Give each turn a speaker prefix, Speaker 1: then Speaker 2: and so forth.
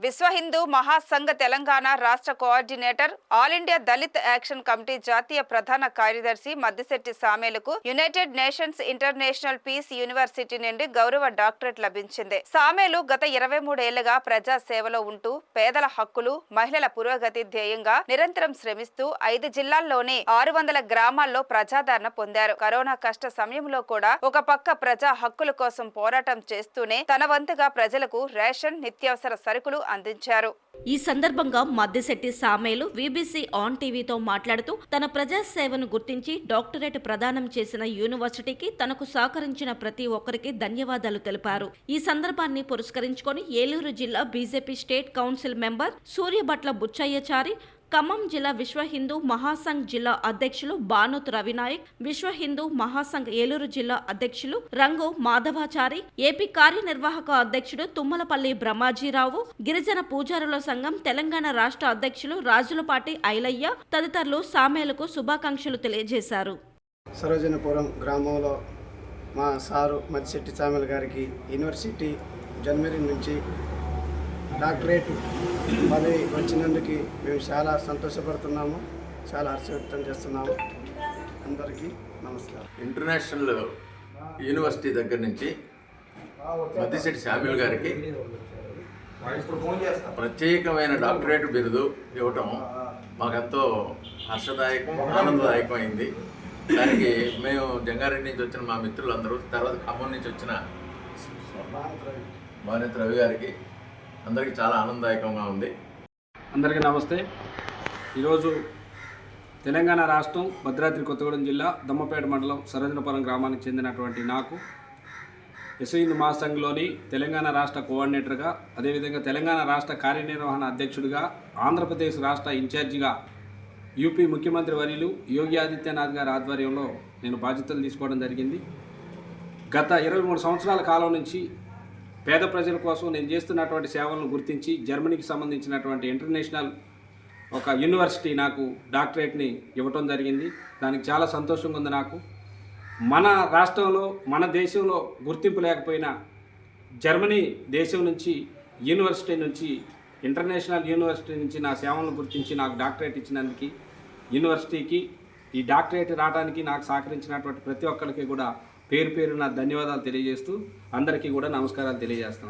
Speaker 1: విశ్వ హిందూ మహాసంఘ తెలంగాణ రాష్ట్ర coordinator, All India Dalit Action Committee జాతీయ ప్రధాన కార్యదర్శి మద్దిశెట్టి సామేలుకు United Nations International Peace University నుండి గౌరవ డాక్టరేట్ లభించింది. సామేలు గత 23 ఏళ్లుగా ప్రజా సేవలో ఉంటూ పేదల హక్కులు, మహిళల పురోగతి ధ్యేయంగా నిరంతరం శ్రమిస్తూ 5 జిల్లాల్లోని 600 గ్రామాల్లో ప్రజాదరణ పొందారు. కరోనా కష్ట సమయంలో కూడా ఒక పక్క ప్రజా హక్కుల కోసం పోరాటం చేస్తూనే తన వంతుగా ప్రజలకు రేషన్, నిత్యావసర సరుకులు అందించారు.
Speaker 2: ఈ సందర్భంగా మద్దిశెట్టి సామేలు వీబీసీ ఆన్ టీవీతో మాట్లాడుతూ తన ప్రజా సేవను గుర్తించి డాక్టరేట్ ప్రదానం చేసిన యూనివర్సిటీకి తనకు సహకరించిన ప్రతి ఒక్కరికి ధన్యవాదాలు తెలిపారు. ఈ సందర్భాన్ని పురస్కరించుకొని ఏలూరు జిల్లా BJP state council member Suryabhatla Buchaiahchari, Khammam జిల్లా విశ్వ హిందూ మహాసంఘ్ జిల్లా అధ్యక్షులు బానోత్ రవినాయక్, విశ్వ హిందూ మహాసంఘ్ ఏలూరు జిల్లా అధ్యక్షులు రంగు మాధవాచారి, ఏపీ కార్యనిర్వాహక అధ్యక్షుడు తుమ్మలపల్లి బ్రహ్మాజీరావు, గిరిజన పూజారుల సంఘం తెలంగాణ రాష్ట్ర అధ్యక్షులు రాజులపాటి ఐలయ్య తదితరులు సామేలకు శుభాకాంక్షలు తెలియజేశారు.
Speaker 3: సరోజనపురం గ్రామంలో మా సారు మద్దిశెట్టి సామేలు గారికి యూనివర్సిటీ జనవరి నుంచి డాక్టరేట్ పదవి వచ్చినందుకు మేము చాలా సంతోషపడుతున్నాము, చాలా హర్ష వ్యక్తం చేస్తున్నాము. అందరికీ నమస్కారం.
Speaker 4: ఇంటర్నేషనల్ యూనివర్సిటీ దగ్గర నుంచి మద్దిశెట్టి సామేలు గారికి ప్రత్యేకమైన డాక్టరేట్ బిరుదు ఇవ్వటం మాకెంతో హర్షదాయకం, ఆనందదాయకమైంది. దానికి మేము జంగారెడ్డి నుంచి వచ్చిన మా మిత్రులందరూ, తర్వాత ఖమ్మం నుంచి వచ్చిన బానోత్ రవి గారికి అందరికీ చాలా ఆనందదాయకంగా ఉంది.
Speaker 5: అందరికీ నమస్తే. ఈరోజు తెలంగాణ రాష్ట్రం భద్రాద్రి కొత్తగూడెం జిల్లా దమ్మపేట మండలం సరోజనపురం గ్రామానికి చెందినటువంటి నాకు విశ్వ హిందూ మహాసంఘ్లోని తెలంగాణ రాష్ట్ర కోఆర్డినేటర్గా, అదేవిధంగా తెలంగాణ రాష్ట్ర కార్యనిర్వహణ అధ్యక్షుడిగా, ఆంధ్రప్రదేశ్ రాష్ట్ర ఇన్ఛార్జిగా యూపీ ముఖ్యమంత్రి వర్యులు యోగి ఆదిత్యనాథ్ గారి ఆధ్వర్యంలో నేను బాధ్యతలు తీసుకోవడం జరిగింది. గత 23 సంవత్సరాల కాలం నుంచి పేద ప్రజల కోసం నేను చేస్తున్నటువంటి సేవలను గుర్తించి జర్మనీకి సంబంధించినటువంటి ఇంటర్నేషనల్ ఒక యూనివర్సిటీ నాకు డాక్టరేట్ని ఇవ్వటం జరిగింది. దానికి చాలా సంతోషంగా ఉంది. నాకు మన రాష్ట్రంలో, మన దేశంలో గుర్తింపు లేకపోయినా జర్మనీ దేశం నుంచి, యూనివర్సిటీ నుంచి, ఇంటర్నేషనల్ యూనివర్సిటీ నుంచి నా సేవలను గుర్తించి నాకు డాక్టరేట్ ఇచ్చినందుకు యూనివర్సిటీకి, ఈ డాక్టరేట్ రావడానికి నాకు సహకరించినటువంటి ప్రతి ఒక్కరికి కూడా పేరు పేరున ధన్యవాదాలు తెలియజేస్తూ అందరికీ కూడా నమస్కారాలు తెలియజేస్తున్నాను.